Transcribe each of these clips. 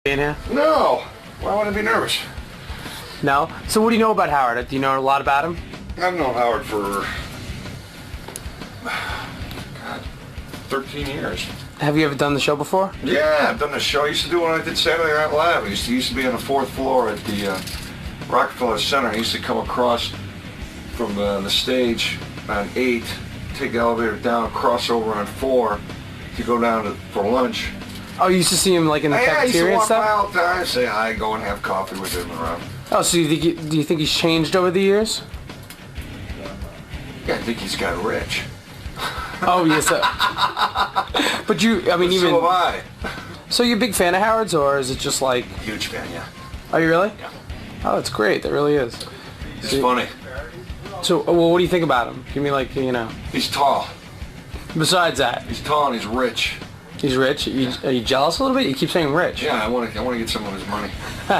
In here? No. Why would I be nervous? No? So what do you know about Howard? Do you know a lot about him? I've known Howard for, God, 13 years. Have you ever done the show before? Yeah, I've done the show. I used to do it when I did Saturday Night Live. I used to be on the 4th floor at the Rockefeller Center. I used to come across from the stage on 8, take the elevator down, cross over on 4 to go down for lunch. Oh, you used to see him like in the cafeteria and stuff? I used to walk by all the time, say hi, go and have coffee with him around. Oh, so do you think he's changed over the years? Yeah, I think he's got rich. Oh, yes. But I mean, even... So am I. So you're a big fan of Howard's, or is it just like... Huge fan, yeah. Are you really? Yeah. Oh, that's great. That really is. He's funny. So, well, what do you think about him? Give me like, you know... He's tall. Besides that? He's tall and he's rich. He's rich? Are you jealous a little bit? You keep saying rich. Yeah, I want to get some of his money.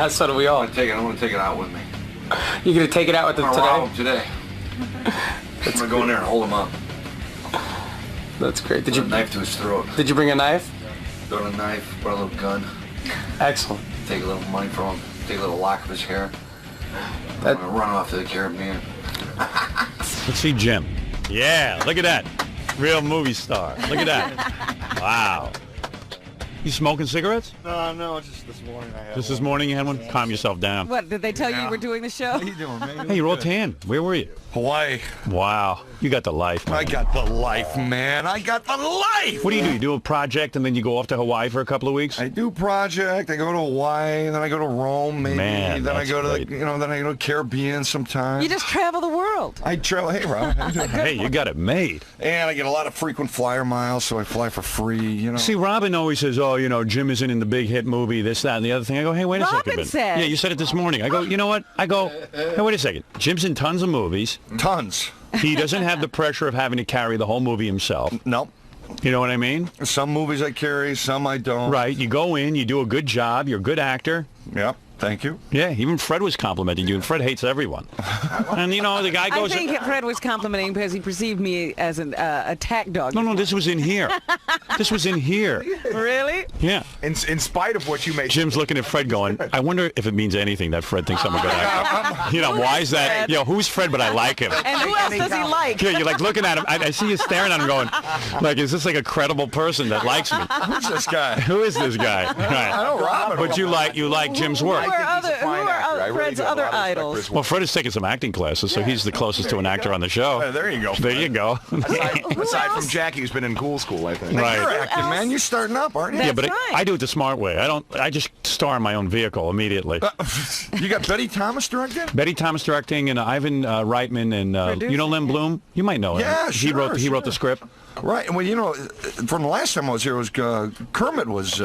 So do we all. I want to take it out with me. You're going to take it out with him I'm today? rob him today. I'm going to go in there and hold him up. That's great. Put a knife to his throat. Did you bring a knife? Throw a knife, brought a little gun. Excellent. Take a little money from him. Take a little lock of his hair. That... I'm going to run off to the Caribbean. Let's see Jim. Yeah, look at that. Real movie star. Look at that. Wow. You smoking cigarettes? No, just this morning I had Just this morning you had one? Calm yourself down. What, did they tell you you were doing the show? How you doing, man? Hey, you're all tan. Where were you? Hawaii. Wow. You got the life, man. I got the life, man. I got the life! What do? You do a project and then you go off to Hawaii for a couple of weeks? I do project, I go to Hawaii, then I go to Rome, maybe. Man, then I go to great. then I go to Caribbean sometimes. You just travel the world. I travel, hey, Rob. How you doing? Hey, you got it made. And I get a lot of frequent flyer miles, so I fly for free, you know. See, Robin always says, oh, you know, Jim isn't in the big hit movie, this, that, and the other thing. I go, hey, wait a second. Robin said. Yeah, you said it this morning. I go, you know what? I go, hey, wait a second. Jim's in tons of movies. Tons. He doesn't have the pressure of having to carry the whole movie himself. No. You know what I mean? Some movies I carry, some I don't. Right. You go in, you do a good job, you're a good actor. Yep. Thank you. Yeah, even Fred was complimenting you, and Fred hates everyone. And, you know, the guy goes... I think Fred was complimenting because he perceived me as an attack dog. No, this was in here. This was in here. Really? Yeah. In spite of what you made. Jim's looking at Fred going, I wonder if it means anything that Fred thinks I'm a good actor. You know, why is that? You know, who's Fred, but I like him. And who else does he like? Yeah, you're like looking at him. I see you staring at him going, like, is this like a credible person that likes me? Who's this guy? Who is this guy? Right. I know Robin. But you like Jim's work. Who are Fred's other idols? Well, Fred has taken some acting classes, so he's the closest to an actor on the show. There you go. There you go. Aside from Jackie, who's been in cool school, I think. Right. You're acting, man. You're starting up, aren't you? That's Yeah, but right. I do it the smart way. I just star in my own vehicle immediately. You got Betty Thomas directing? Betty Thomas directing, and Ivan Reitman, and you know Lynn Bloom? You might know him. Yeah, sure, He wrote the script. Right. Well, you know, from the last time I was here, it was Kermit was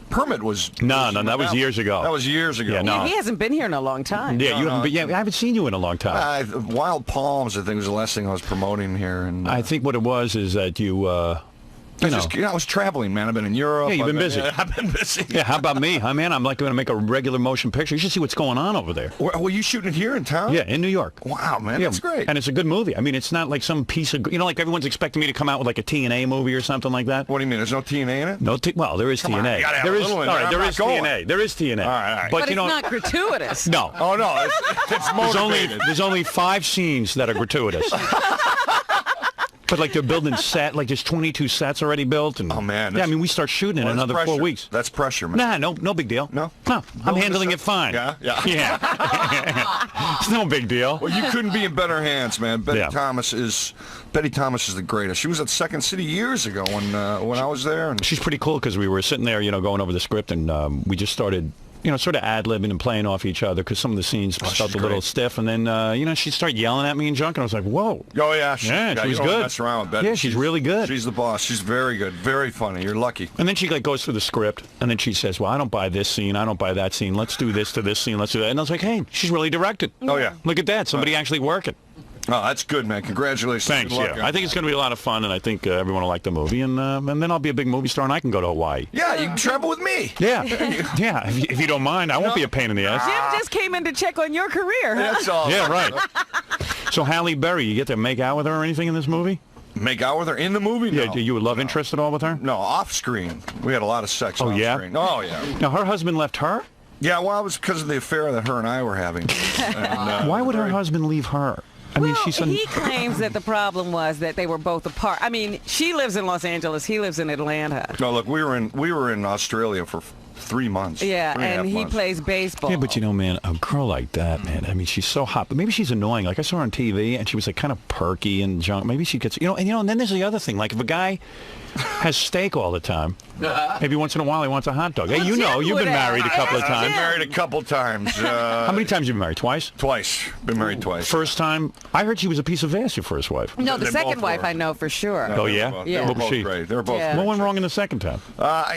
Permit was. No, that was years ago. That was years ago. Yeah, no. He hasn't been here in a long time. Yeah, you haven't. But yeah, I haven't seen you in a long time. Wild Palms, I think, was the last thing I was promoting here, and I think what it was is that you. I was traveling, man. I've been in Europe. Yeah, you've been busy. I've been busy. Yeah, how about me? Man, I'm like going to make a regular motion picture. You should see what's going on over there. Were you shooting it here in town? Yeah, in New York. Wow, man, Yeah, that's great. And it's a good movie. I mean, it's not like some piece of, you know, like everyone's expecting me to come out with like a TNA movie or something like that. What do you mean? There's no TNA in it? No, well, there is Come on, TNA. you gotta have There a is, little in all there. right, there I'm is not going. TNA. There is TNA. All right. But you it's know, not gratuitous. no. Oh no, it's motivated. There's only 5 scenes that are gratuitous. But like they're building set, like there's 22 sets already built. And, Oh, man, Yeah, I mean, we start shooting in Well, that's another 4 pressure. weeks. That's pressure, man. No big deal. No? I'm handling it fine. Yeah? Yeah. It's no big deal. Well, you couldn't be in better hands, man. Betty Yeah. Thomas is the greatest. She was at Second City years ago when I was there. And She's pretty cool because we were sitting there, you know, going over the script, and we just started, you know, sort of ad-libbing and playing off each other because some of the scenes felt a little great. stiff. And then, you know, she'd start yelling at me and junk, and I was like, whoa. Oh yeah, she Yeah, she was you don't good. Mess around with Betty. Yeah, she's really good. She's the boss. She's very good, very funny. You're lucky. And then she like goes through the script, and then she says, well, I don't buy this scene, I don't buy that scene, let's do this to this scene, let's do that. And I was like, hey, she's really directed. Oh yeah. Look at that, somebody actually working. Oh, that's good, man. Congratulations. Thanks, Good luck, yeah. I think it's going to be a lot of fun, and I think everyone will like the movie, and then I'll be a big movie star, and I can go to Hawaii. Yeah, you can travel with me. Yeah, yeah, if you don't mind. I won't be a pain in the ass. Jim just came in to check on your career. Huh? That's all. Yeah, right. So Halle Berry, you get to make out with her or anything in this movie? make out with her in the movie? Yeah, No. do you love interest at all with her? No, off screen. We had a lot of sex. Oh, off yeah? Screen. Oh yeah. Now, her husband left her? Yeah, well, it was because of the affair that her and I were having. And, Why would her husband leave her? I mean, she's he claims that the problem was that they were both apart. I mean, she lives in Los Angeles. He lives in Atlanta. No, look, we were in Australia for 3 months. Yeah, 3.5 and he months. plays baseball. Yeah, but you know, man, a girl like that, man, I mean, she's so hot. But maybe she's annoying. Like, I saw her on TV, and she was, like, kind of perky and junk. Maybe she gets, and then there's the other thing. Like, if a guy has steak all the time, maybe once in a while he wants a hot dog. Hey, Well, you know, Jim you've been would have. married a couple of I've I've times. been married a couple times. How many times have you been married? Twice? Twice. Been married twice. First time, I heard she was a piece of ass, your first wife. No, the They second both wife were. I know for sure. Oh, yeah? They were What was both she? great. They were both Yeah. great. What went wrong in the second time?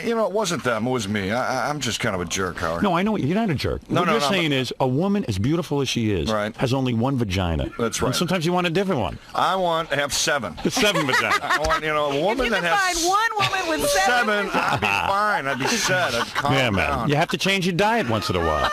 It wasn't them. It was me. I'm just kind of a jerk, Howard. No, I know you're not a jerk. No, what no, you're no, saying is a woman as beautiful as she is Right. has only one vagina. That's right. And sometimes you want a different one. I want to have 7. 7 vaginas. I want, a woman If you that can has find one woman with 7. I'd be fine. I'd be set. I'd calm Yeah, man. down. You have to change your diet once in a while.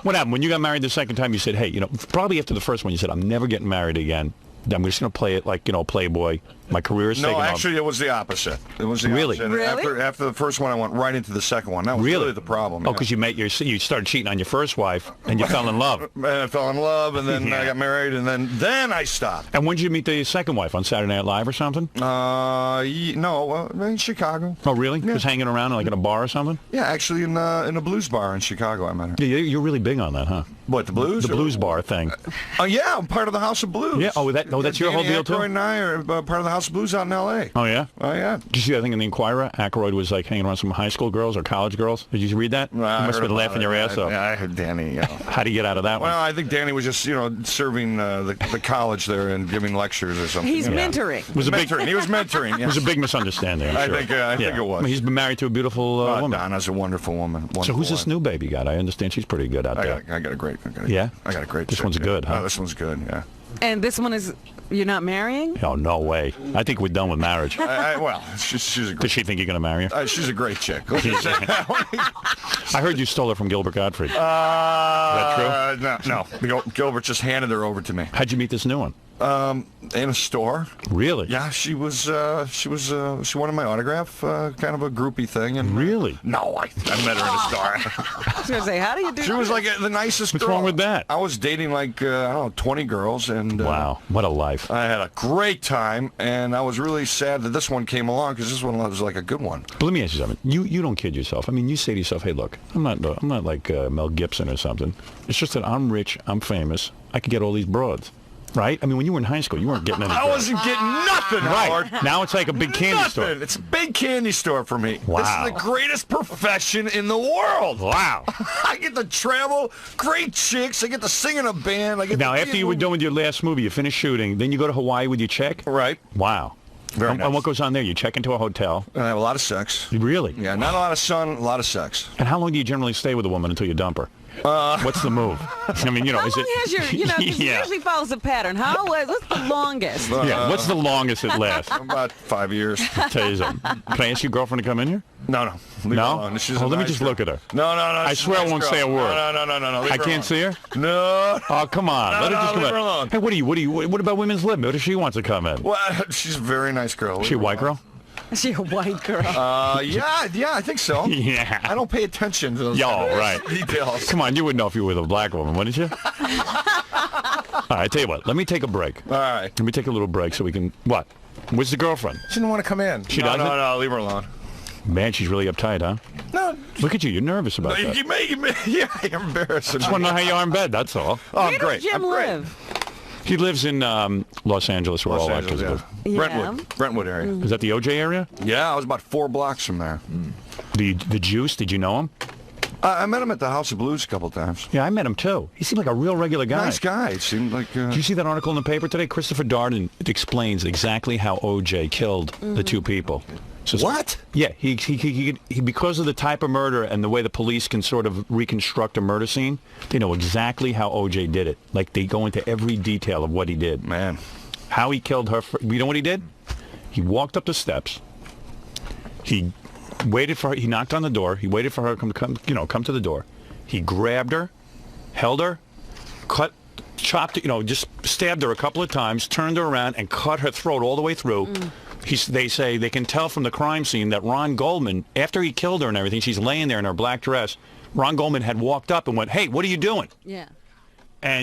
What happened? When you got married the second time, you said, hey, probably after the first one, you said, I'm never getting married again. I'm just going to play it like, Playboy. My career is No, taking actually, it was the opposite. It was the Really? opposite. Really? After the first one, I went right into the second one. That was really the problem. Oh, because you started cheating on your first wife, and you fell in love. And I fell in love, and then I got married, and then I stopped. And when did you meet the second wife? On Saturday Night Live or something? No, in Chicago. Oh, really? Yeah. Just hanging around like in a bar or something? Yeah, actually in a blues bar in Chicago, I met her. Yeah, you're really big on that, huh? What, the blues? The blues bar thing. Oh, yeah, I'm part of the House of Blues. Yeah. Oh, that's your whole Danny deal too. Aykroyd and I are part of the House of Blues out in L.A. Oh yeah. Oh, yeah. Did you see that thing in the Inquirer? Aykroyd was like hanging around some high school girls or college girls. Did you read that? Well, you I must have heard been about laughing it. your ass off. Yeah, I heard Danny. How do you get out of that one? Well, I think Danny was just, serving the college there and giving lectures or something. He's mentoring. It was a big, mentoring. He was mentoring. it was a big misunderstanding. I'm sure. I think it was. I mean, he's been married to a beautiful woman. Donna's a wonderful woman. So who's this new baby you got? I understand she's pretty good out there. I got a great. Yeah? I got a great. This chick, one's yeah. good, huh? Oh, this one's good. Yeah. And this one is, you're not marrying? Oh, no way. I think we're done with marriage. Well, she's a Does great. she think you're going to marry her? She's a great chick. I heard you stole her from Gilbert Gottfried. Is that true? No. Gilbert just handed her over to me. How'd you meet this new one? In a store. Really? Yeah, she wanted my autograph, kind of a groupie thing. And Really? No, I met her in a store. I was going to say, how do you do She was that? like the nicest What's girl. wrong with that? I was dating like, I don't know, 20 girls. And Wow. What a life. I had a great time, and I was really sad that this one came along because this one was like a good one. But let me ask you something. You don't kid yourself. I mean, you say to yourself, hey, look, I'm not like Mel Gibson or something. It's just that I'm rich, I'm famous, I can get all these broads. Right? I mean, when you were in high school, you weren't getting any I girls. wasn't getting nothing, Right. Howard. Now it's like a big candy Nothing. store. It's a big candy store for me. Wow. This is the greatest profession in the world. Wow. I get to travel, great chicks. I get to sing in a band. I get Now, to after you were done with your last movie, you finished shooting, then you go to Hawaii with your check? Right. Wow. Very And nice. what goes on there? You check into a hotel. And I have a lot of sex. Really? Yeah, not a lot of sun, a lot of sex. And how long do you generally stay with a woman until you dump her? What's the move? I mean, How is long it... has your, 'cause it yeah. usually follows a pattern. What's the longest? Yeah, what's the longest it lasts? About 5 years. Tell you something. Can I ask your girlfriend to come in here? No. Leave No? her alone. She's a Let me nice just girl. look at her. No. I she's swear I nice won't girl. say a word. No. Leave I her can't see her? No. Oh, come on. No, Let her just come leave in. her alone. Hey, what about women's lib? What if she wants to come in? Well, she's a very nice girl. Is she a white girl? Is she a white girl? Yeah, I think so. Yeah. I don't pay attention to those Yo, kind of right. details. Come on, you would know if you were with a black woman, wouldn't you? All right, I tell you what. Let me take a break. All right. Let me take a little break so we can... What? Where's the girlfriend? She didn't want to come in. She doesn't? No, leave her alone. Man, she's really uptight, huh? No. Look at you. You're nervous about that. You making me, yeah, you're embarrassing. Just want to know how you are in bed, that's all. Oh, I'm Where great. does Jim I'm great. live? He lives in Los Angeles, where all Los actors Angeles, live. yeah. Yeah. Brentwood area. Is that the OJ area? Yeah, I was about 4 blocks from there. The Juice, did you know him? I met him at the House of Blues a couple times. Yeah, I met him too. He seemed like a real regular guy. Nice guy. It seemed like. Did you see that article in the paper today? Christopher Darden explains exactly how OJ killed the two people. So What? Yeah, he because of the type of murder and the way the police can sort of reconstruct a murder scene, they know exactly how OJ did it. Like, they go into every detail of what he did. Man. How he killed her. You know what he did? He walked up the steps. He waited for her. He knocked on the door. He waited for her to come to the door. He grabbed her, held her, chopped, just stabbed her a couple of times, turned her around, and cut her throat all the way through. They say they can tell from the crime scene that Ron Goldman, after he killed her and everything, she's laying there in her black dress. Ron Goldman had walked up and went, "Hey, what are you doing?" Yeah.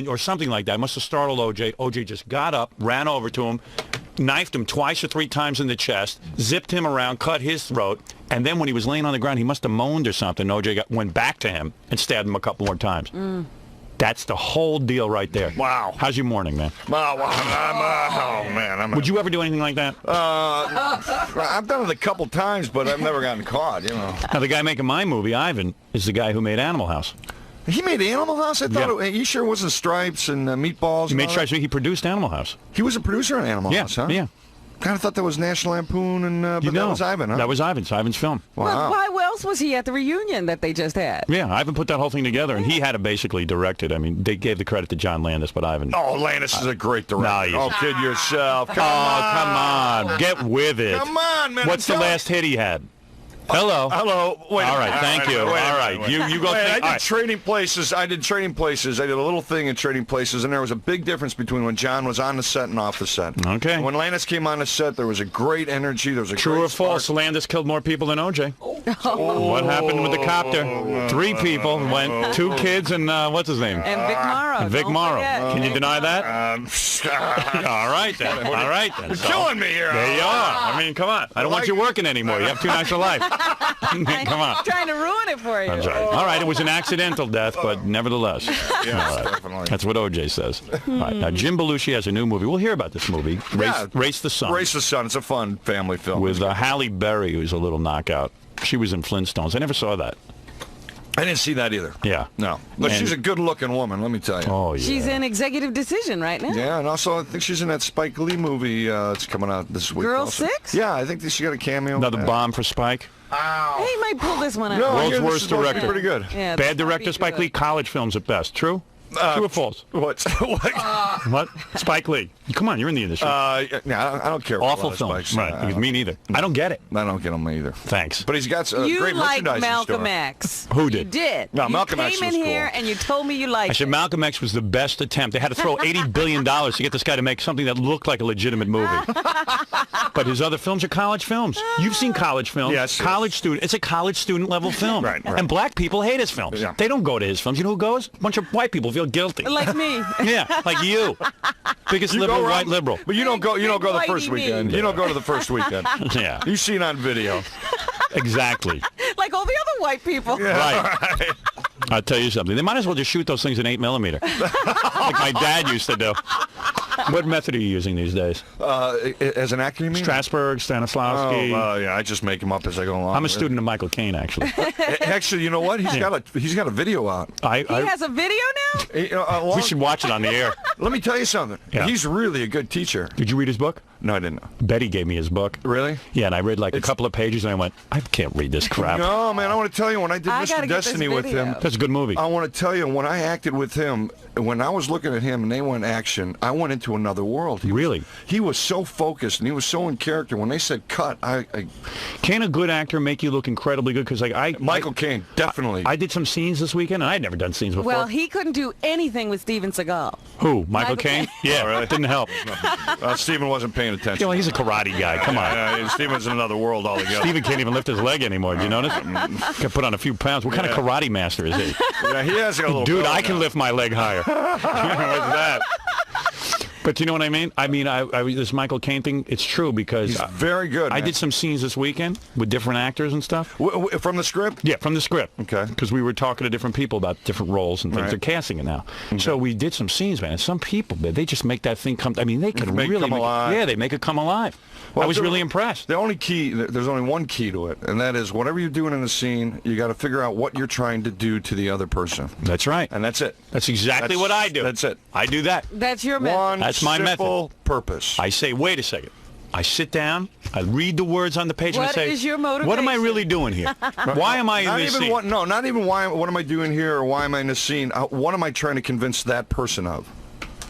Or something like that. Must have startled OJ. OJ just got up, ran over to him, knifed him twice or three times in the chest, zipped him around, cut his throat, and then when he was laying on the ground, he must have moaned or something. OJ went back to him and stabbed him a couple more times. That's the whole deal right there. Wow. How's your morning, man? Oh, man. Would you ever do anything like that? I've done it a couple times, but I've never gotten caught, Now, the guy making my movie, Ivan, is the guy who made Animal House. He made Animal House? I thought he sure wasn't Stripes and Meatballs. He made Stripes. He produced Animal House. He was a producer on Animal House, huh? Yeah. Kind of thought that was National Lampoon, and but that was Ivan, huh? That was Ivan. It's Ivan's film. Wow. Well, why else was he at the reunion that they just had? Yeah, Ivan put that whole thing together, and he had to basically direct it. I mean, they gave the credit to John Landis, but Ivan... Oh, Landis is a great director. No, kid yourself. Come on. Get with it. Come on, man. What's the last hit he had? Hello. Hello. Wait. All right. Thank you. All right. You go. I did Trading Places. I did a little thing in Trading Places, and there was a big difference between when John was on the set and off the set. Okay. When Landis came on the set, there was a great energy. There was a True great or false? Landis killed more people than OJ. What happened with the copter? 3 people went. 2 kids and what's his name? And Vic Morrow. Vic Don't Morrow. forget. Can you deny that? All right then. All right then. You're killing me here. There you are. I mean, come on. I don't want you working anymore. You have too nice a life. Come on. Trying to ruin it for you. That's right. All right, it was an accidental death, but nevertheless. Yeah, definitely. That's what OJ says. All right, now Jim Belushi has a new movie. We'll hear about this movie, Race the Sun. Race the Sun. It's a fun family film. With Halle Berry, who's a little knockout. She was in Flintstones. I never saw that. I didn't see that either. Yeah. No. But she's a good-looking woman, let me tell you. Oh, yeah. She's in Executive Decision right now. Yeah, and also I think she's in that Spike Lee movie that's coming out this week. Girl also. 6? Yeah, I think that she got a cameo. Another bomb for Spike. Ow. He might pull this one out. No, World's this worst is supposed to be director. pretty good. Yeah, Bad director, Spike Lee. College films at best. True? True or false? What? What? Spike Lee. Come on, you're in the industry. Yeah, I don't care. Awful films. Right. Because me neither. I don't get it. I don't get them either. Thanks. But he's got a You great like merchandising Malcolm store. X. Who did? You did. No, you Malcolm X came was in here cool. and you told me you liked I said it. Malcolm X was the best attempt. They had to throw $80 billion to get this guy to make something that looked like a legitimate movie. But his other films are college films. You've seen college films. Yes. College student. It's a college student level film. Right. And black people hate his films. Yeah. They don't go to his films. You know who goes? A bunch of white people feel guilty. Like me. Yeah, like you. Biggest liberal, Ron, white liberal. But you don't go. You don't go the Whitey first me. weekend. You don't go to the first weekend. Yeah. You see it on video. Exactly. Like all the other white people. Right. I'll tell you something. They might as well just shoot those things in 8mm. Like my dad used to do. What method are you using these days? As an actor, you mean? Strasberg, Stanislavski. Yeah, I just make them up as I go along. I'm a student of Michael Caine, actually. Actually, you know what? He's got a video out. He has a video now? We should watch it on the air. Let me tell you something. Yeah. He's really a good teacher. Did you read his book? No, I didn't know. Betty gave me his book. Really? Yeah, and I read like a couple of pages, and I went, I can't read this crap. No, man, I want to tell you, when I did I gotta Mr. get this Destiny with video. him, That's a good movie. I want to tell you, when I acted with him, when I was looking at him and they went action, I went into another world. Really? He was so focused and he was so in character. When they said cut, Can a good actor make you look incredibly good? Because like Michael Caine, definitely. I did some scenes this weekend, and I'd never done scenes before. Well, he couldn't do anything with Steven Seagal. Who? Michael Caine? Yeah, Oh, really? It didn't help. Stephen wasn't paying attention. You know, he's a karate guy. Come on. Stephen's in another world altogether. Steven can't even lift his leg anymore. Did you notice? Got put on a few pounds. What kind of karate master is he? Yeah, he has a little Dude, belly I can now. lift my leg higher. What's that? But you know what I mean? I mean, this Michael Caine thing, it's true because... He's very good, I man. did some scenes this weekend with different actors and stuff. From the script? Yeah, from the script. Okay. Because we were talking to different people about different roles and things. Right. They're casting it now. So we did some scenes, man. And some people, man, they just make that thing come... I mean, they could Make it really... come alive. Yeah, they make it come alive. Well, I was really impressed. The only key, there's only one key to it, and that is whatever you're doing in the scene, you got to figure out what you're trying to do to the other person. That's right. And that's it. That's exactly what I do. That's it. I do that. That's your method. One That's my simple purpose. I say, wait a second. I sit down, I read the words on the page, and I What say, is your what am I motivation? really doing here? Why am I in Not this even scene? not even what am I doing here or why am I in this scene? What am I trying to convince that person of?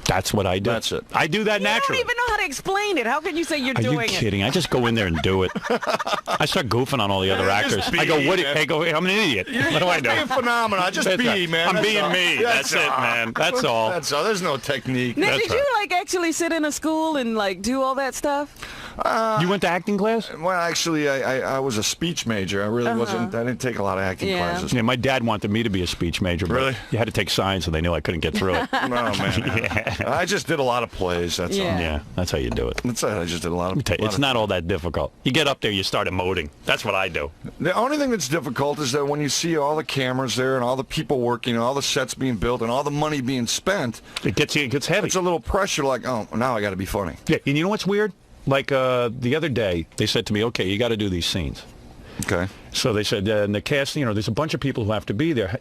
That's what I do. That's it. I do that You naturally. don't even know how to explain it. How can you say you're Are you doing kidding? I just go in there and do it. I start goofing on all the other actors. Just be, I go, what? man. I go, I'm an idiot. What do I do? Be a phenomenon. Just That's be, right. man. I'm That's being all. me. That's it, man. That's all. That's all. There's no technique. it? Now, That's did you like actually sit in a school and like do all that stuff? You went to acting class? Well, actually, I was a speech major. I really wasn't. I didn't take a lot of acting Yeah. classes. Yeah, my dad wanted me to be a speech major, but Really? you had to take science, and they knew I couldn't get through it. No, man. I just did a lot of plays. That's all. Yeah. Yeah, that's how you do it. That's all. I just did a lot of. It's not all that difficult. You get up there, you start emoting. That's what I do. The only thing that's difficult is that when you see all the cameras there and all the people working, and all the sets being built, and all the money being spent, It gets heavy. it's a little pressure. Like, oh, now I got to be funny. Yeah, and you know what's weird? Like the other day, they said to me, okay, you got to do these scenes. Okay. So they said, in the cast, there's a bunch of people who have to be there.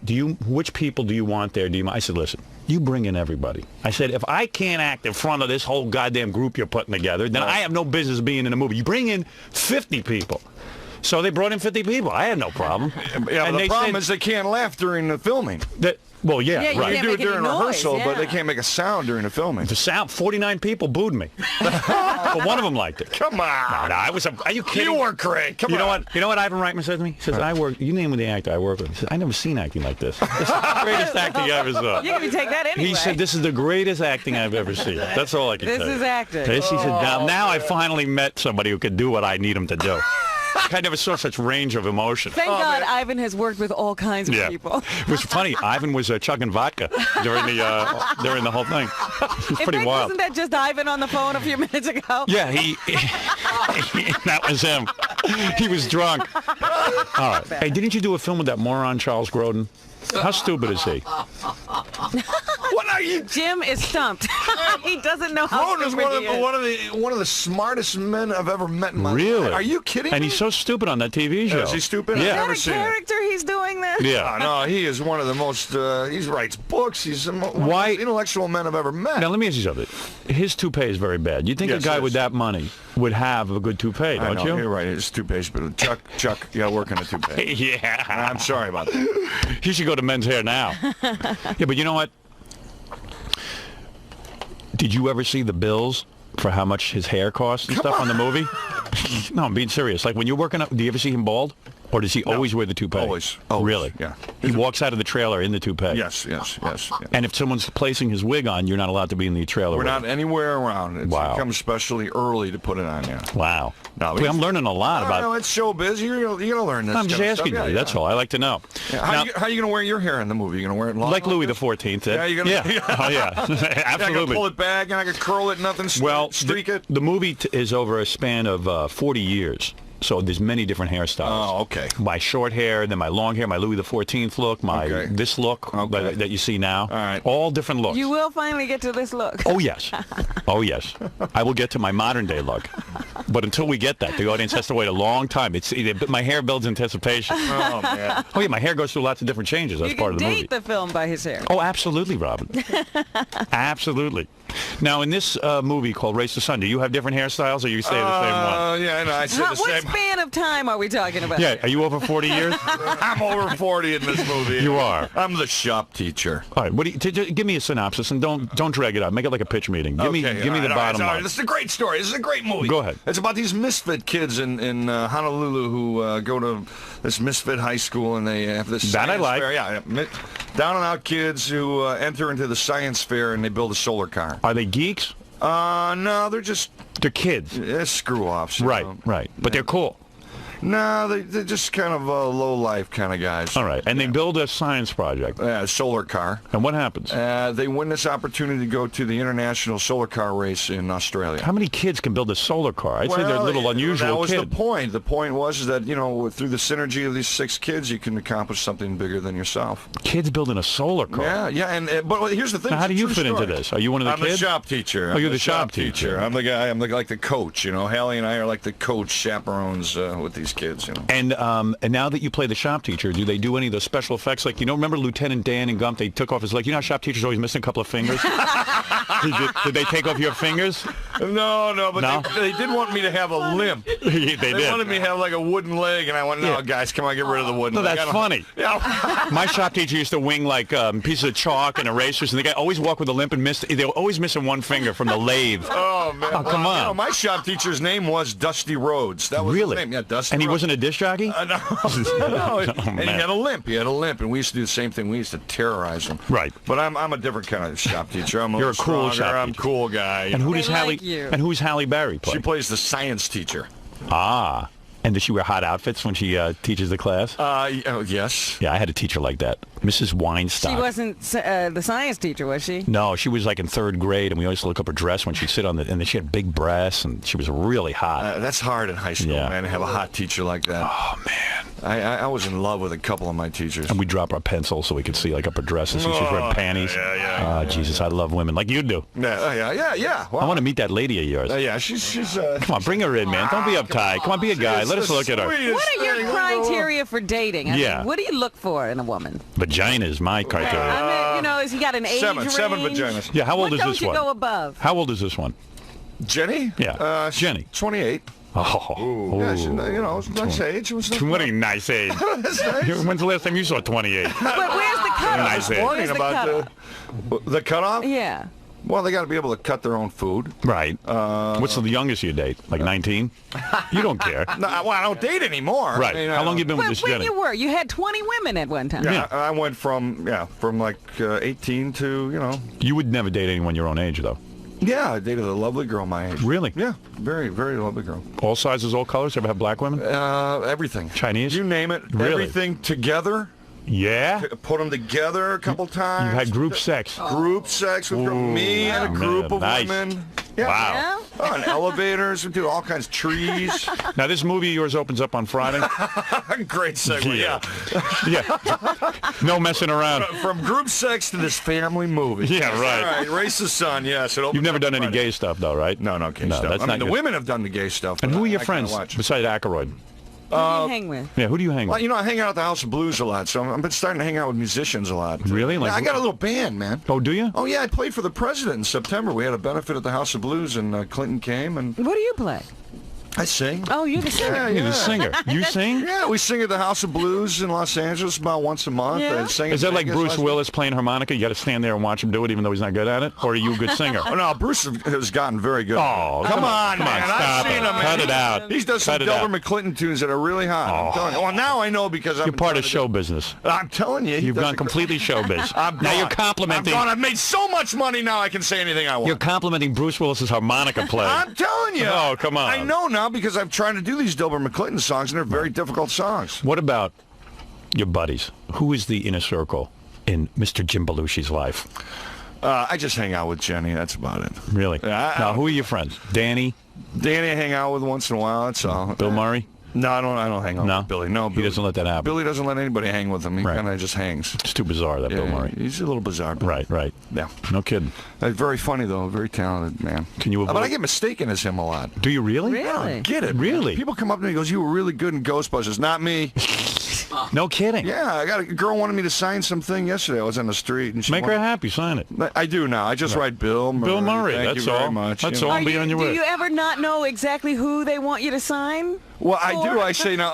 Which people do you want there? I said, listen, you bring in everybody. I said, if I can't act in front of this whole goddamn group you're putting together, then I have no business being in a movie. You bring in 50 people. So they brought in 50 people. I had no problem. Yeah, and but the they problem said is they can't laugh during the filming. that. Well, yeah, Yeah, you right. They can't do it make any during noise, rehearsal, but they yeah. can't make a sound during the filming. The sound, 49 people booed me. But one of them liked it. Come on. No, are you kidding? You were great. Come You know on. what? You know what Ivan Reitman said to me? He says, you name the actor I work with. He said, I never seen acting like this. This is the greatest acting I ever saw. You can take that anyway. He said, this is the greatest acting I've ever seen. That's all I can This tell you. is acting. He said, now I finally met somebody who could do what I need him to do. I never saw such range of emotion. Thank God Ivan has worked with all kinds of people. It was funny. Ivan was chugging vodka during the whole thing. It was pretty wild. Wasn't that just Ivan on the phone a few minutes ago? Yeah, that was him. He was drunk. All right. Hey, didn't you do a film with that moron Charles Grodin? How stupid is he? What are you? Jim is stumped. He doesn't know how Grodin is stupid he is. one of the smartest men I've ever met in my life. Really? Are you kidding And me? he's so stupid on that TV show. Is he stupid? Yeah. I've Is never that a seen it. character he's doing there? Yeah. No, he is one of the most. He writes books. He's one of the most intellectual men I've ever met. Now, let me ask you something. His toupee is very bad. You think Yes, a guy it with is. that money would have a good toupee, I don't know, you? You're right. It's toupees, but Chuck, you got to work on a toupee. Yeah. I'm sorry about that. He should go to Men's Hair now. Yeah, but you know what? Did you ever see the bills for how much his hair costs and stuff on the movie? No, I'm being serious. Like when you're working up, do you ever see him bald? Or does he always wear the toupee? Always. Really? Yeah. He walks out of the trailer in the toupee. Yes. And if someone's placing his wig on, you're not allowed to be in the trailer. We're with not him. anywhere around. It's Wow. become especially early to put it on. Yeah. Wow. No, Boy, I'm learning a lot about. No, it's showbiz. You're gonna learn this. I'm just kind of asking stuff. you. Yeah, That's all. I like to know. Yeah. Now, How you gonna wear your hair in the movie? You gonna wear it long like Louis this? the 14th. Yeah, you're gonna. Yeah. Oh yeah. I gotta Absolutely. pull it back and I could curl it. Nothing. Well, streak it. The movie is over a span of 40 years. So there's many different hairstyles. Oh, okay. My short hair, then my long hair, my Louis the 14th look, my Okay. this look that you see now. All right. All different looks. You will finally get to this look. Oh, yes. Oh, yes. I will get to my modern day look. But until we get that, the audience has to wait a long time. My hair builds anticipation. Oh man. Oh, yeah, my hair goes through lots of different changes. That's You part can of the movie. date the film by his hair. Oh, absolutely, Robin. Absolutely. Now, in this movie called Race to Sun, do you have different hairstyles or you say the same one? Yeah, I know. I said the What same. span of time are we talking about? Yeah, are you over 40 years? I'm over 40 in this movie. You are. I'm the shop teacher. All right, what do you, give me a synopsis and don't drag it out. Make it like a pitch meeting. Give me the bottom line. This is a great story. This is a great movie. Go ahead. It's about these misfit kids in Honolulu who go to this misfit high school and they have this That I science like. fair. Yeah, down and out kids who enter into the science fair and they build a solar car. Are they geeks? No, they're just They're kids. screw-offs. you Right, know. right. But they're cool. No, they're just kind of low-life kind of guys. All right. And they build a science project. Solar car. And what happens? They win this opportunity to go to the international solar car race in Australia. How many kids can build a solar car? I'd say they're little unusual That was kids. the point. The point was that, through the synergy of these 6 kids, you can accomplish something bigger than yourself. Kids building a solar car. Yeah. But here's the thing. Now, how it's do a you true fit into story. this? Are you one of the I'm kids? the shop teacher. You're the shop teacher. I'm the guy. I'm like the coach. Hallie and I are like the coach chaperones with these kids, you know. And now that you play the shop teacher, do they do any of the special effects? Like, remember Lieutenant Dan and Gump? They took off his leg. You know how shop teachers always missing a couple of fingers? did they take off your fingers? No, but they did want me to have a limp. They wanted me to have like a wooden leg, and I went, no, guys, come on, get rid of the wooden leg. No, that's funny. Yeah. My shop teacher used to wing like pieces of chalk and erasers, and the guy always walked with a limp and missed. They were always missing one finger from the lathe. Oh man! Oh, come on! You know, my shop teacher's name was Dusty Rhodes. That was his name. Yeah, Dusty. And he Rhodes. wasn't a disc jockey? No. And he had a limp. He had a limp, and we used to do the same thing. We used to terrorize him. Right. But I'm a different kind of shop teacher. You're a cool shop teacher. I'm a cool guy. And who does They Halle? like you. And who's Halle Berry play? She plays the science teacher. Ah. And does she wear hot outfits when she teaches the class? Yes. Yeah, I had a teacher like that, Mrs. Weinstock. She wasn't the science teacher, was she? No, she was like in 3rd grade, and we always look up her dress when she'd sit on the, and then she had big breasts, and she was really hot. That's hard in high school, man, to have a hot teacher like that. Oh, man. I was in love with a couple of my teachers. And we drop our pencils so we could see like up her dresses. So she's wearing panties. Yeah, Jesus, I love women like you do. Yeah. Well, I want to meet that lady of yours. yeah, she's. Come on, bring her in, man. Don't be uptight. Come on, be a guy. Let us look at her. What are your criteria for dating? I Yeah. mean, what do you look for in a woman? Vagina is my criteria. I mean, has he got an age range? Seven vaginas. Yeah, how old What is don't this you one? go above? How old is this one? Jenny? Yeah, Jenny. 28. Oh, Yeah, she, it's a nice age. It was what a nice age. When's the last time you saw 28? But where's the cutoff? Nice age. Where's the cutoff? The cutoff? Yeah. Well, they got to be able to cut their own food. Right. What's the youngest you date? Like 19? You don't care. No, well, I don't date anymore. Right. I mean, How long you been with When this Jenny? you had 20 women at one time. Yeah, I went from like 18 to, You would never date anyone your own age, though. Yeah, I dated a lovely girl my age. Really? Yeah, very, very lovely girl. All sizes, all colors? Ever have black women? Everything. Chinese? You name it. Really? Everything together. Yeah? Put them together a couple times. You had group sex? Group sex with me and a group of nice. women. Yeah. Wow. Oh, and elevators. We do all kinds of trees. Now, this movie of yours opens up on Friday? Great segue, yeah. Yeah. No messing around. From group sex to this family movie. Yeah, right. All right, Race the Sun, yes. You've never done any gay stuff, though, right? No, gay stuff. That's I mean, not the good. women have done the gay stuff. And but who are your I friends kinda watch. besides Aykroyd? Who do you hang with? Yeah, who do you hang with? Well, I hang out at the House of Blues a lot, so I've been starting to hang out with musicians a lot. Really? Yeah, I got a little band, man. Oh, do you? Oh, yeah, I played for the president in September. We had a benefit at the House of Blues, and Clinton came, and What do you play? I sing. Oh, you're the singer. You're the singer. You sing? Yeah, we sing at the House of Blues in Los Angeles about once a month. Yeah. I sing Is in that like Vegas Bruce last Willis playing harmonica? You got to stand there and watch him do it even though he's not good at it? Or are you a good singer? Oh, no, Bruce has gotten very good. Oh, come on, come on, man. stop I've seen it. him, man. Cut it out. He's done some Cut it out. Delbert McClinton tunes that are really hot. I'm telling you. Well, now I know because You're part of show business. I'm telling you. You've gone completely showbiz. I'm Now gone. you're complimenting. I'm gone. I've made so much money now I can say anything I want. You're complimenting Bruce Willis's harmonica playing. I'm telling you. Oh, come on. I know now because I'm trying to do these Delbert McClinton songs, and they're very difficult songs. What about your buddies? Who is the inner circle in Mr. Jim Belushi's life? I just hang out with Jenny. That's about it. Really? Yeah, Now, who are your friends? Danny? Danny I hang out with once in a while. That's all. Bill Murray? No, I don't hang out No? with Billy. No, He Billy doesn't let that happen. Billy doesn't let anybody hang with him. He Right. kind of just hangs. It's too bizarre, that Bill Murray. He's a little bizarre. But Right. Yeah. No kidding. Very funny, though. Very talented man. Can you avoid... But I get mistaken as him a lot. Do you really? Really? Get it? Really? People come up to me and goes, "You were really good in Ghostbusters." Not me. No kidding. Yeah, I got a girl wanted me to sign something yesterday. I was on the street and she Make her wanted- happy. Sign it. I do now. I just write Bill Murray. Bill Murray. Thank That's you very all. much. That's you know. all. Be on your Do way. you ever not know exactly who they want you to sign? Well, I do. I say now.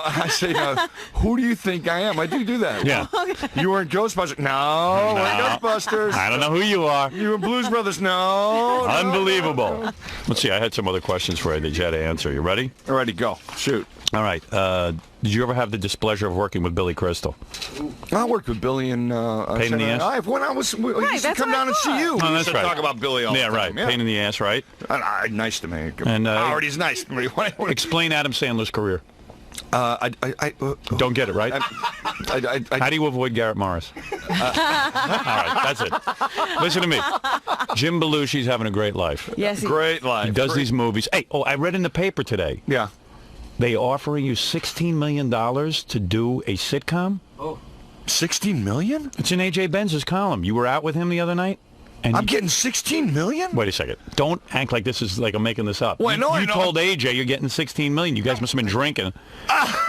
Who do you think I am? I do that. Yeah. You were in Ghostbusters. No, we're in Ghostbusters. I don't know who you are. You were Blues Brothers. No. Unbelievable. Let's see. I had some other questions for you that you had to answer. You ready? Alrighty, go. Shoot. All right. Did you ever have the displeasure of working with Billy Crystal? I worked with Billy in Pain in the ass? When I was, we used to that's come what I down and see thought. you. Oh, We that's used to right. talk about Billy all Yeah, the right. time. Yeah. Pain in the ass, right? Nice to me. And, Howard, he's nice to me. Explain Adam Sandler's career. Don't get it, right? How do you avoid Garrett Morris? All right, that's it. Listen to me. Jim Belushi's having a great life. Yes. Great life. He does these movies. Hey, I read in the paper today. Yeah. They offering you $16 million to do a sitcom? 16 million? It's in A.J. Benz's column. You were out with him the other night? And I'm getting $16 million? Wait a second. Don't act like this is like I'm making this up. Well, You told AJ you're getting $16 million. You guys must have been drinking.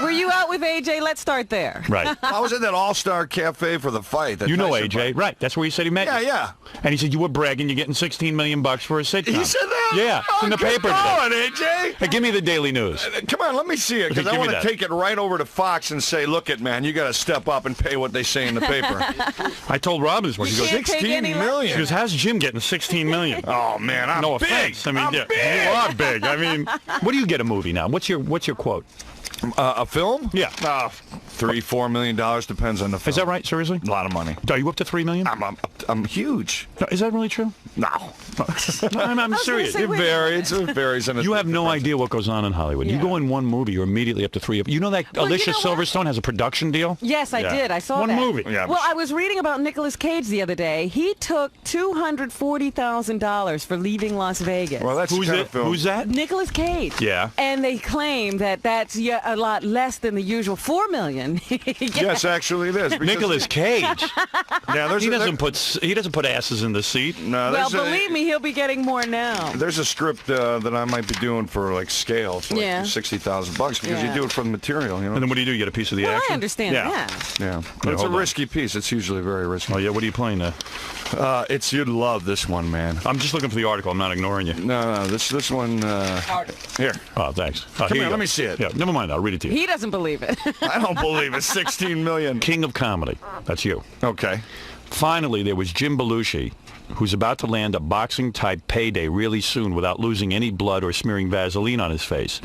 Were you out with AJ? Let's start there. Right. I was at that All-Star Cafe for the fight. that You know Tyson AJ, fight. right? That's where he said he met you. Yeah. And he said you were bragging. You're getting $16 million for a sitcom. He said that? Yeah, it's in the paper Come on, today. AJ. Hey, give me the Daily News. Come on, let me see it, because Give I me want to that. take it right over to Fox and say, look it, man, you got to step up and pay what they say in the paper. I told Robin this morning. She goes, can't take 16 any less. million. She goes, how's Jim getting $16 million? Oh, man, I'm No big. offense. I mean, I'm yeah, big. you are big. I mean, what do you get a movie now? What's your quote? A film? Yeah. $3-4 million, depends on the film. Is that right? Seriously? A lot of money. Are you up to $3 million? I'm huge. No, is that really true? No. I'm serious. say, It wait. varies. It varies. And You have no idea what goes on in Hollywood. You Yeah. go in one movie, you're immediately up to $3. You know that Well, you Alicia know what? Silverstone has a production deal? Yes, I Yeah. did. I saw One that. movie. Yeah. Well, I was reading about Nicolas Cage the other day. He took $240,000 for leaving Las Vegas. Well, that's Who's kind it? of film. Who's that? Nicolas Cage. Yeah. And they claim that that's a lot less than the usual $4 million. Yes, actually it is. because- Nicolas Cage. Yeah, he doesn't put asses in the seat. No, Well, there's believe me, he'll be getting more now. There's a script that I might be doing for like scale, for like Yeah. $60,000 because Yeah. you do it for the material, you know. And then what do? You get a piece of the Well, action? I understand yeah. that. Yeah, but it's a hold on. risky piece. It's usually very risky. Oh, yeah, what are you playing there? You'd love this one, man. I'm just looking for the article. I'm not ignoring you. No, this one. Here, Oh, thanks. Oh, Come you here, go. let me see it. Yeah, never mind. I'll read it to you. He doesn't believe it. I don't believe it. 16 million. King of comedy. That's you. Okay. Finally, there was Jim Belushi, who's about to land a boxing-type payday really soon without losing any blood or smearing Vaseline on his face.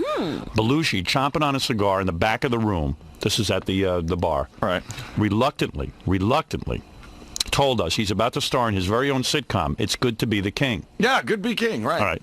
Belushi, chomping on a cigar in the back of the room, this is at the bar, All right. reluctantly, told us he's about to star in his very own sitcom, It's Good to Be the King. Yeah, good be king. Right. All right.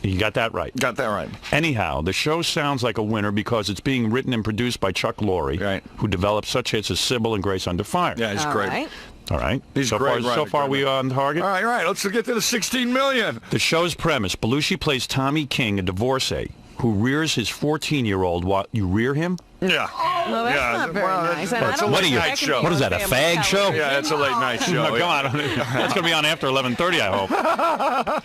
You got that right. Got that right. Anyhow, the show sounds like a winner because it's being written and produced by Chuck Lorre, Right. who developed such hits as Sybil and Grace Under Fire. Yeah, he's All great. right. All right. He's so great, far, right, so far we on target? All right. Let's get to the 16 million. The show's premise, Belushi plays Tommy King, a divorcee, who rears his 14-year-old while you rear him? Yeah. Well, that's Yeah, not very well, nice. that's- And I it's don't a What think are you- that can show. be What is on that, a family fag show? television. Yeah, it's a late night show. Oh, come on. It's going to be on after 11:30, I hope.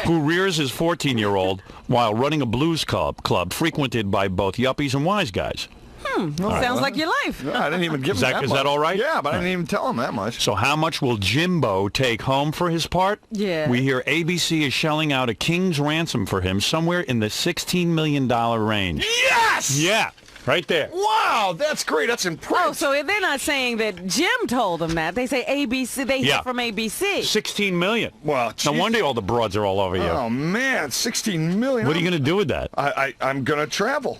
Who rears his 14-year-old while running a blues club frequented by both yuppies and wise guys. Well, sounds like your life. I didn't even give him that Is much. that all right? Yeah, but I didn't even tell him that much. So how much will Jimbo take home for his part? Yeah. We hear ABC is shelling out a king's ransom for him somewhere in the $16 million range. Yes! Yeah, right there. Wow, that's great. That's Oh, impressive. so they're not saying that Jim told them that. They say ABC. They hear Yeah. from ABC. $16 million. Well, No geez. wonder all the broads are all over you. Oh, man, 16 million. What are you going to do with that? I'm going to travel.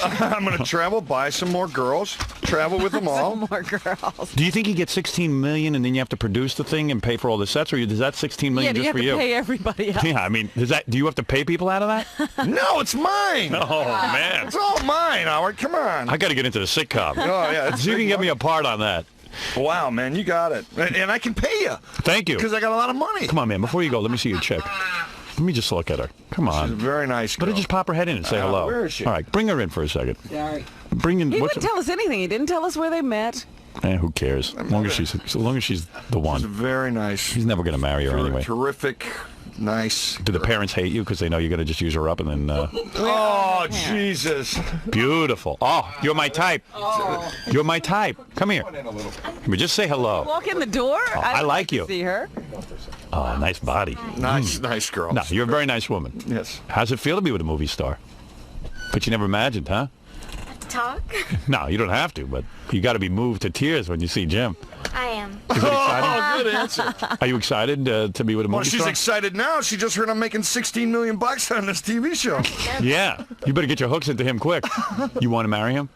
I'm going to travel, buy some more girls, travel with them all. More girls. Do you think you get $16 million and then you have to produce the thing and pay for all the sets, or is that $16 Yeah, million do you just have for to you? pay everybody else? Yeah, I mean, do you have to pay people out of that? No, it's mine. Oh, man. It's all mine, Howard. Come on. I got to get into the sitcom. Oh, yeah. See if you can get me a part on that. Wow, man, you got it. And I can pay you. Thank you. Because I got a lot of money. Come on, man. Before you go, let me see your check. Let me just look at her. Come She's a on. very nice girl. Let her just pop her head in and say hello. where is she? All right, bring her in for a second. Sorry. Bring in. He what's wouldn't tell us anything. He didn't tell us where they met. who cares? As long as she's the She's one. very nice. He's never going to marry her anyway. Terrific, nice. Do the parents hate you because they know you're going to just use her up and then? Oh, Jesus. Beautiful. Oh, you're my type. You're my type. Come here. Come here. Just say hello. Walk in the door. I don't like to you. See her. Oh, nice body. Nice girl. No, you're a very nice woman. Yes. How's it feel to be with a movie star? But you never imagined, huh? Talk? No, you don't have to, but you got to be moved to tears when you see Jim. I am. Is it exciting? Oh, good answer. Are you excited to be with a movie Well, she's star? excited now. She just heard I'm making 16 million bucks on this TV show. Yeah. You better get your hooks into him quick. You want to marry him?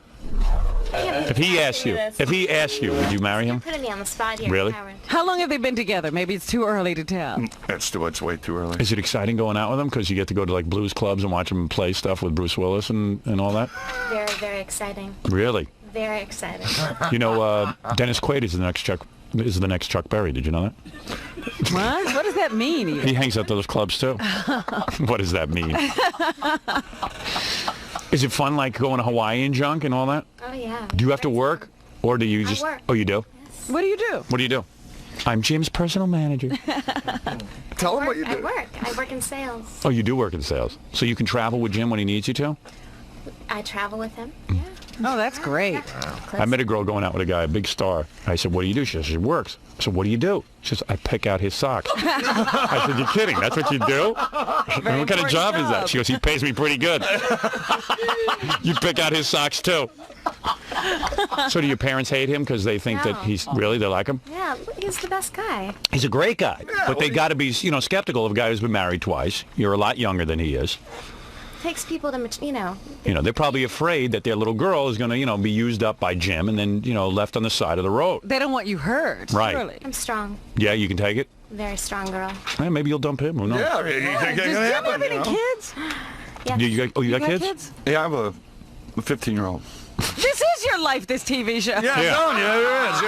If he asked you, would you marry him? You're putting me on the spot here, Really? Howard. How long have they been together? Maybe it's too early to tell. It's way too early. Is it exciting going out with him because you get to go to like blues clubs and watch him play stuff with Bruce Willis and all that? Very, very exciting. Really? Very exciting. You know, Dennis Quaid is the next Chuck Berry. Did you know that? What? What does that mean? Even? He hangs out at those clubs too. What does that mean? Is it fun like going to Hawaii and junk and all that? Oh, yeah. Do you have to work? Or do you just... work. Oh, you do? What do you do? What do you do? I'm Jim's personal manager. Tell him what you do. I work in sales. Oh, you do work in sales. So you can travel with Jim when he needs you to? I travel with him. Mm. Yeah. Oh, that's great. I met a girl going out with a guy, a big star. I said, what do you do? She says, she works. I said, what do you do? She says, I pick out his socks. I said, you're kidding. That's what you do? What kind of job is that? She goes, he pays me pretty good. You pick out his socks, too. So do your parents hate him because they think that he's really, they like him? Yeah, he's the best guy. He's a great guy. But they got to be, you know, skeptical of a guy who's been married twice. You're a lot younger than he is. Takes people to, you know. You know, they're probably afraid that their little girl is going to, you know, be used up by Jim and then, you know, left on the side of the road. They don't want you hurt. Right. Surely. I'm strong. Yeah, you can take it? Very strong girl. Maybe you'll dump him. Who knows? Yeah, Does Jim have any kids? Yes. You got kids? Yeah, I have a 15-year-old. This is your life, this TV show. Yeah, I'm telling you, it is.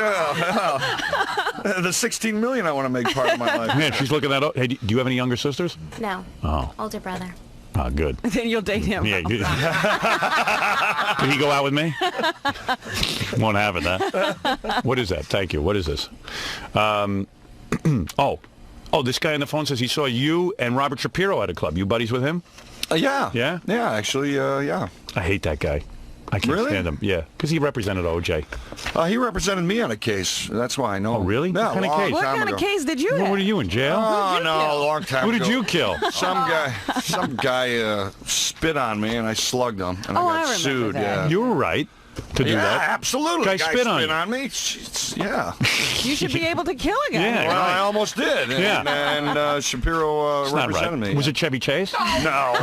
Yeah. The 16 million I want to make part of my life. Man, she's looking that up. Hey, do you have any younger sisters? No. Oh. Older brother. Oh, good. Then you'll date him. Yeah. Did he go out with me? Won't have it, huh? What is that? Thank you. What is this? Oh, this guy on the phone says he saw you and Robert Shapiro at a club. You buddies with him? Yeah. Yeah? Yeah, actually, yeah. I hate that guy. I can't Really? stand him. Yeah, because he represented OJ. He represented me on a case. That's why I know. Oh, really? Yeah, What kind of long case? What time kind ago. of case did you What have? were you in jail? Oh, no, a long time Who ago. did you kill? Some guy spit on me, and I slugged him, and Oh, I I got remember sued. that. Yeah. You were right to do Yeah, that. absolutely. Guy spit on you. me. Jeez, yeah. You should be able to kill a guy. Yeah. Well, I almost did. Yeah. And Shapiro It's not represented right. me. Was it Chevy Chase? No.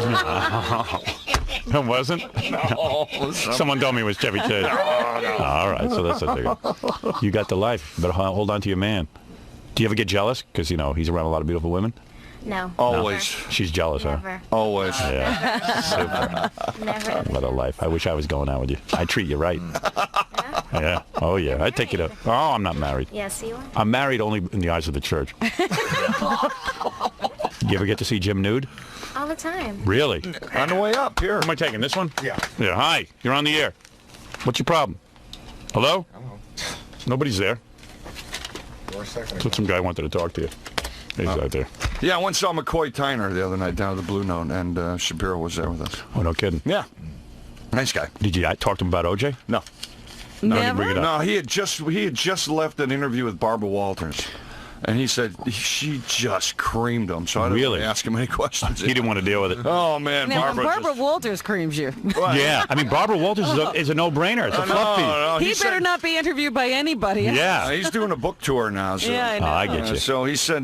It wasn't? No. Someone told me it was Chevy Chase. All right, so that's a thing. You got the life. You better hold on to your man. Do you ever get jealous? Because, you know, he's around a lot of beautiful women. No. Always. She's jealous, huh? Never. Always. Yeah. Super. Never. What a life. I wish I was going out with you. I treat you right. Yeah. Oh, yeah. I'd take you to... Oh, I'm not married. Yes, you are. I'm married only in the eyes of the church. You ever get to see Jim nude? All the time. Really? On the way up here. Am I taking this one? Yeah. Yeah. Hi. You're on the air. What's your problem? Hello? Nobody's there. But some guy wanted to talk to you. He's out there. Yeah, I went and saw McCoy Tyner the other night down at the Blue Note, and Shapiro was there with us. Oh, no kidding. Yeah. Nice guy. Did you talk to him about OJ? No. No, I didn't bring it up. No, he had just left an interview with Barbara Walters. And he said she just creamed him, so I didn't really ask him any questions. He didn't want to deal with it. Oh, man, Now, Barbara just... Walters creams you. Yeah, I mean, Barbara Walters is a no-brainer. It's a fluff feed. No, He better not be interviewed by anybody. Yeah. He's doing a book tour now. So. Yeah, I know. I get you. So he said,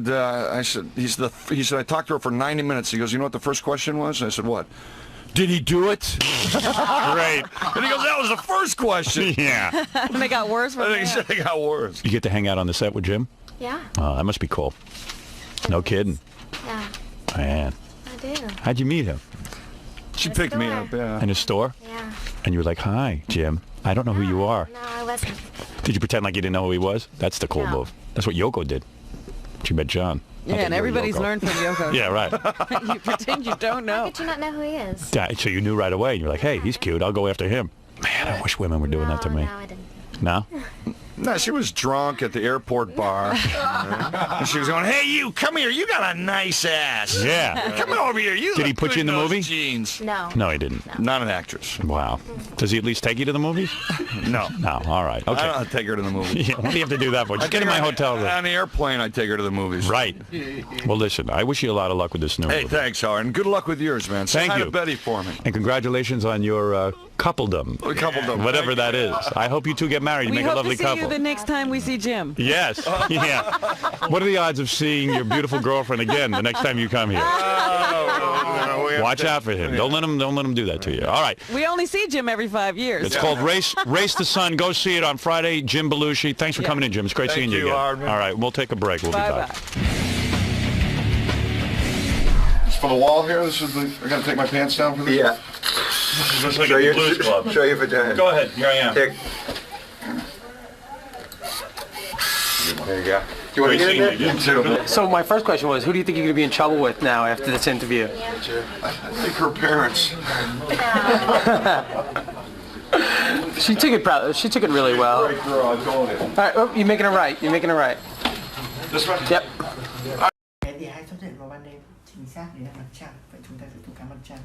he said, I talked to her for 90 minutes. He goes, you know what the first question was? I said, what? Did he do it? Great. And he goes, that was the first question. Yeah. And they got worse from I think he there. said it got worse. You get to hang out on the set with Jim? Yeah. Oh, that must be cool. No kidding. Yeah. Man. I do. How'd you meet him? She In the picked me store. up, yeah. In a store? Yeah. And you were like, hi, Jim. I don't know who you are. No, I wasn't. Did you pretend like you didn't know who he was? That's the cool No. move. That's what Yoko did. She met John. Yeah, and everybody's learned from Yoko. Yeah, right. You pretend you don't How know. could you not know who he is? So you knew right away. And you're like, hey, he's cute. I'll go after him. Man, I wish women were doing that to me. No, I didn't. No? No, she was drunk at the airport bar. And she was going, hey, you, come here. You got a nice ass. Yeah. Come over here. You Did he look put you in good the those movie? Jeans. No. No, he didn't. Not an actress. Wow. Does he at least take you to the movies? No. No. All right. I Okay. don't take her to the movies. Yeah, what do you have to do that for? Just get in my hotel room. On the airplane, I take her to the movies. Right. Well, listen, I wish you a lot of luck with this new Hey, movie. thanks, Howard. And good luck with yours, man. Say Thank hi you. to Betty for me. And congratulations on your coupledom. Coupledom. Whatever that is. I hope you two get married and We make a hope lovely to see couple. you the next time we see Jim. Yes. Yeah. What are the odds of seeing your beautiful girlfriend again the next time you come here? Watch out for him. Don't let him do that to you. All right. We only see Jim every 5 years. It's called Race the Sun. Go see it on Friday. Jim Belushi. Thanks for coming in, Jim. It's great seeing you again. Howard. All right. We'll take a break. We'll be Bye-bye. back. For the wall here, this is the, I gotta take my pants down for this? Yeah. Looks like Show a your, blues club. show your vagina. Go ahead. Here I am. There you go. Do you want to get in there? Great seeing you again. So my first question was, who do you think you're going to be in trouble with now after this interview? I think her parents. She took it really well. Great girl, I told you. All right, oh, you're making it right. You're making it right. This one? Yep. Cái thì hãy xuất hiện vào ban đêm chính xác để mặt trăng. Vậy chúng ta sẽ tố cáo mặt trăng.